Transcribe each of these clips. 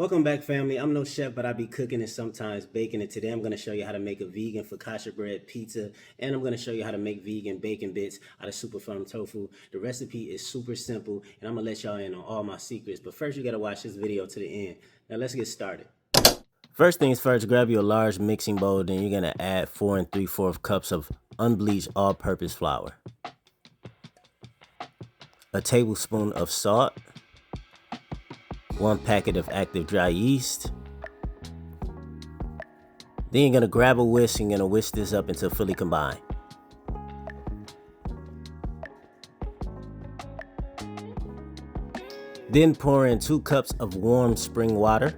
Welcome back, family. I'm no chef, but I be cooking and sometimes baking. And today I'm going to show you how to make a vegan focaccia bread pizza. And I'm going to show you how to make vegan bacon bits out of super firm tofu. The recipe is super simple, and I'm going to let y'all in on all my secrets. But first, you got to watch this video to the end. Now, let's get started. First things first, grab your large mixing bowl. Then you're going to add 4 3/4 cups of unbleached all-purpose flour, a tablespoon of salt, 1 packet of active dry yeast. Then you're going to grab a whisk and you're going to whisk this up until fully combined. Then pour in 2 cups of warm spring water,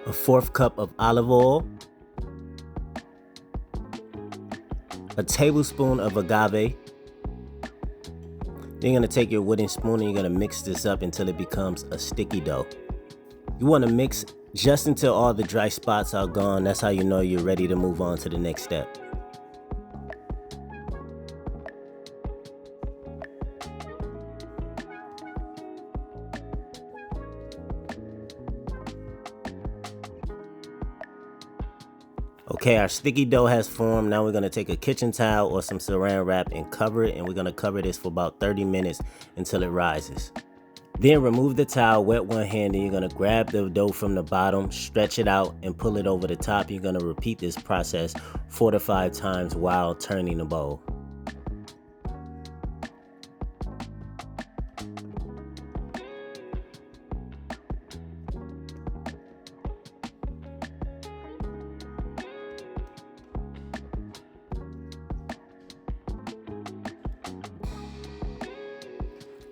a 1/4 cup of olive oil, a tablespoon of agave. Then you're going to take your wooden spoon and you're going to mix this up until it becomes a sticky dough. You want to mix just until all the dry spots are gone. That's how you know you're ready to move on to the next step. Okay, our sticky dough has formed. Now we're going to take a kitchen towel or some saran wrap and cover it, and we're going to cover this for about 30 minutes until it rises. Then remove the towel, wet one hand, and you're going to grab the dough from the bottom, stretch it out, and pull it over the top. You're going to repeat this process 4 to 5 times while turning the bowl.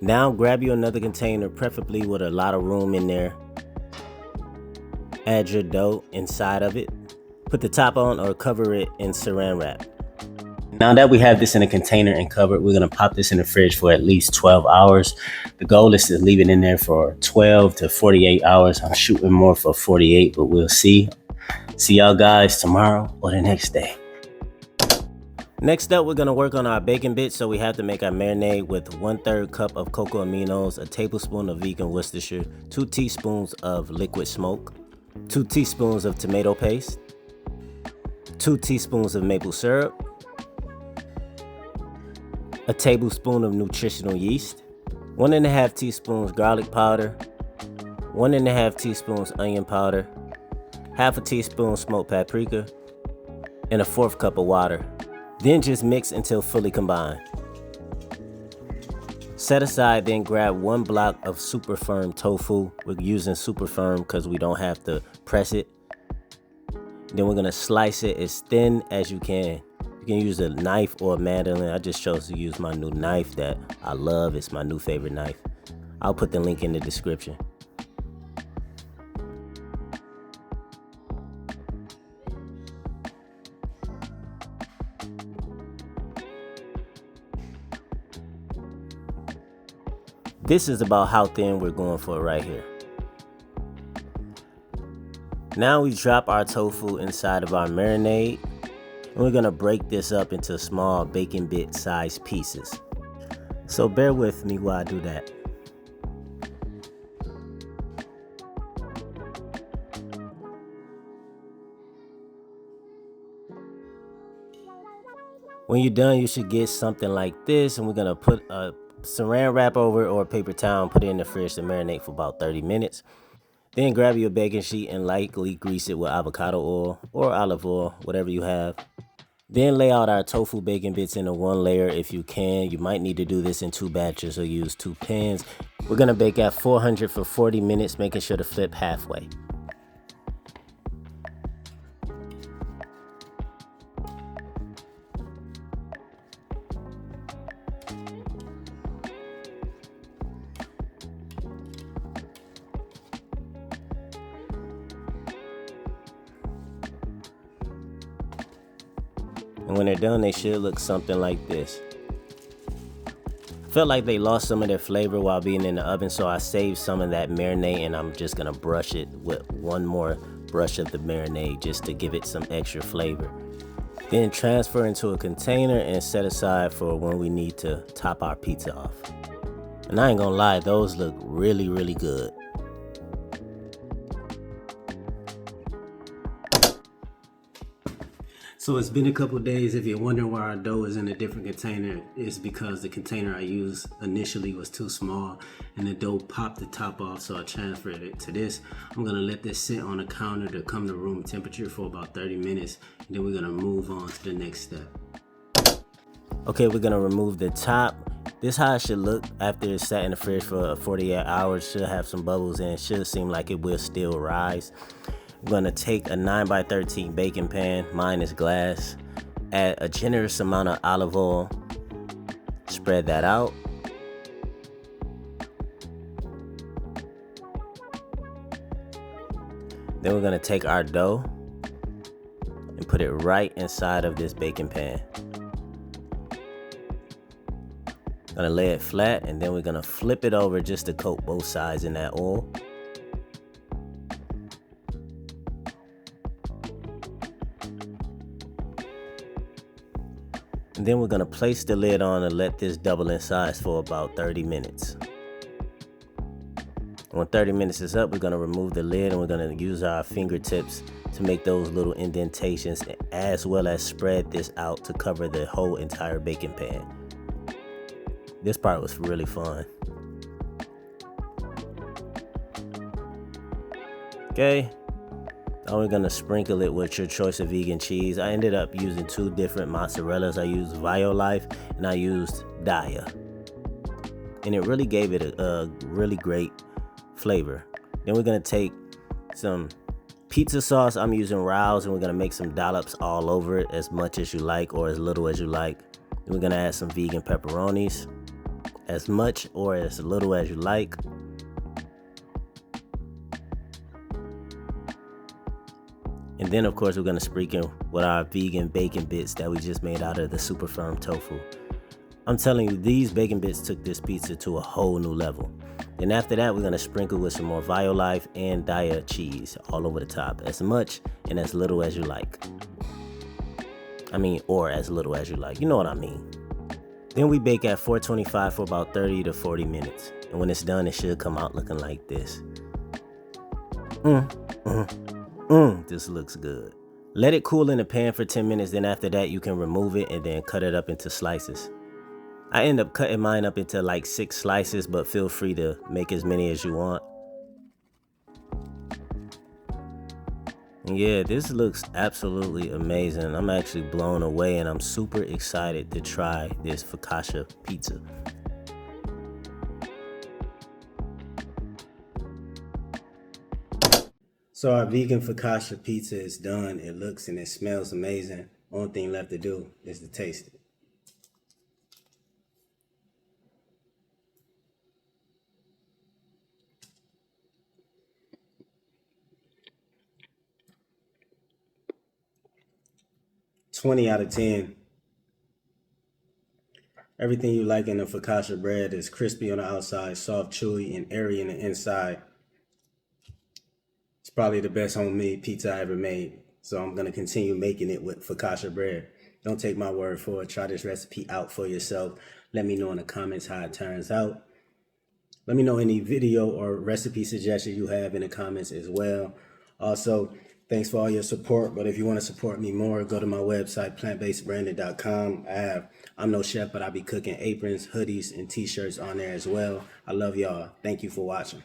Now grab you another container, preferably with a lot of room in there. Add your dough inside of it. Put the top on or cover it in saran wrap. Now that we have this in a container and covered, we're going to pop this in the fridge for at least 12 hours. The goal is to leave it in there for 12 to 48 hours. I'm shooting more for 48, but we'll see. See y'all guys tomorrow or the next day. Next up, we're going to work on our bacon bits, so we have to make our marinade with 1/3 cup of cocoa aminos, a tablespoon of vegan Worcestershire, 2 teaspoons of liquid smoke, 2 teaspoons of tomato paste, 2 teaspoons of maple syrup, a tablespoon of nutritional yeast, 1 1/2 teaspoons garlic powder, 1 1/2 teaspoons onion powder, 1/2 teaspoon smoked paprika, and a 1/4 cup of water. Then just mix until fully combined. Set aside, then grab 1 block of super firm tofu. We're using super firm because we don't have to press it. Then we're gonna slice it as thin as you can. You can use a knife or a mandolin. I just chose to use my new knife that I love. It's my new favorite knife. I'll put the link in the description. This is about how thin we're going for right here. Now we drop our tofu inside of our marinade, and we're gonna break this up into small bacon bit sized pieces. So bear with me while I do that. When you're done, you should get something like this, and we're gonna put a saran wrap over it or a paper towel and put it in the fridge to marinate for about 30 minutes. Then grab your baking sheet and lightly grease it with avocado oil or olive oil, whatever you have. Then lay out our tofu bacon bits in a 1 layer if you can. You might need to do this in 2 batches or use 2 pans. We're gonna bake at 400 for 40 minutes, making sure to flip halfway. And when they're done, they should look something like this. I felt like they lost some of their flavor while being in the oven, so I saved some of that marinade, and I'm just gonna brush it with 1 more brush of the marinade just to give it some extra flavor. Then transfer into a container and set aside for when we need to top our pizza off. And I ain't gonna lie, those look really, really good. So it's been a couple days. If you're wondering why our dough is in a different container, it's because the container I used initially was too small and the dough popped the top off, so I transferred it to this. I'm gonna let this sit on the counter to come to room temperature for about 30 minutes, and then we're gonna move on to the next step. Okay, we're gonna remove the top. This how it should look after it's sat in the fridge for 48 hours. Should have some bubbles and it should seem like it will still rise. I'm gonna take a 9x13 baking pan, mine is glass, add a generous amount of olive oil, spread that out. Then we're gonna take our dough and put it right inside of this baking pan. Gonna lay it flat and then we're gonna flip it over just to coat both sides in that oil. And then we're gonna place the lid on and let this double in size for about 30 minutes. When 30 minutes is up, we're gonna remove the lid and we're gonna use our fingertips to make those little indentations, as well as spread this out to cover the whole entire baking pan. This part was really fun. Okay. Now we're gonna sprinkle it with your choice of vegan cheese. I ended up using 2 different mozzarellas. I used Violife and I used Daya. And it really gave it a really great flavor. Then we're gonna take some pizza sauce. I'm using Rao's and we're gonna make some dollops all over it, as much as you like or as little as you like. Then we're gonna add some vegan pepperonis, as much or as little as you like. And then of course we're gonna sprinkle with our vegan bacon bits that we just made out of the super firm tofu. I'm telling you, these bacon bits took this pizza to a whole new level. Then after that, we're gonna sprinkle with some more Violife and Daya cheese all over the top, as much and as little as you like. Or as little as you like, you know what I mean. Then we bake at 425 for about 30 to 40 minutes. And when it's done, it should come out looking like this. This looks good. Let it cool in the pan for 10 minutes. Then after that, you can remove it and then cut it up into slices. I end up cutting mine up into like 6 slices, but feel free to make as many as you want. And yeah, this looks absolutely amazing. I'm actually blown away and I'm super excited to try this focaccia pizza. So our vegan focaccia pizza is done. It looks and it smells amazing. Only thing left to do is to taste it. $20 out of 10. Everything you like in a focaccia bread is crispy on the outside, soft, chewy, and airy in the inside. It's probably the best homemade pizza I ever made. So I'm going to continue making it with focaccia bread. Don't take my word for it. Try this recipe out for yourself. Let me know in the comments how it turns out. Let me know any video or recipe suggestions you have in the comments as well. Also, thanks for all your support. But if you want to support me more, go to my website, plantbasedbranding.com. I'm no chef, but I'll be cooking aprons, hoodies, and t-shirts on there as well. I love y'all. Thank you for watching.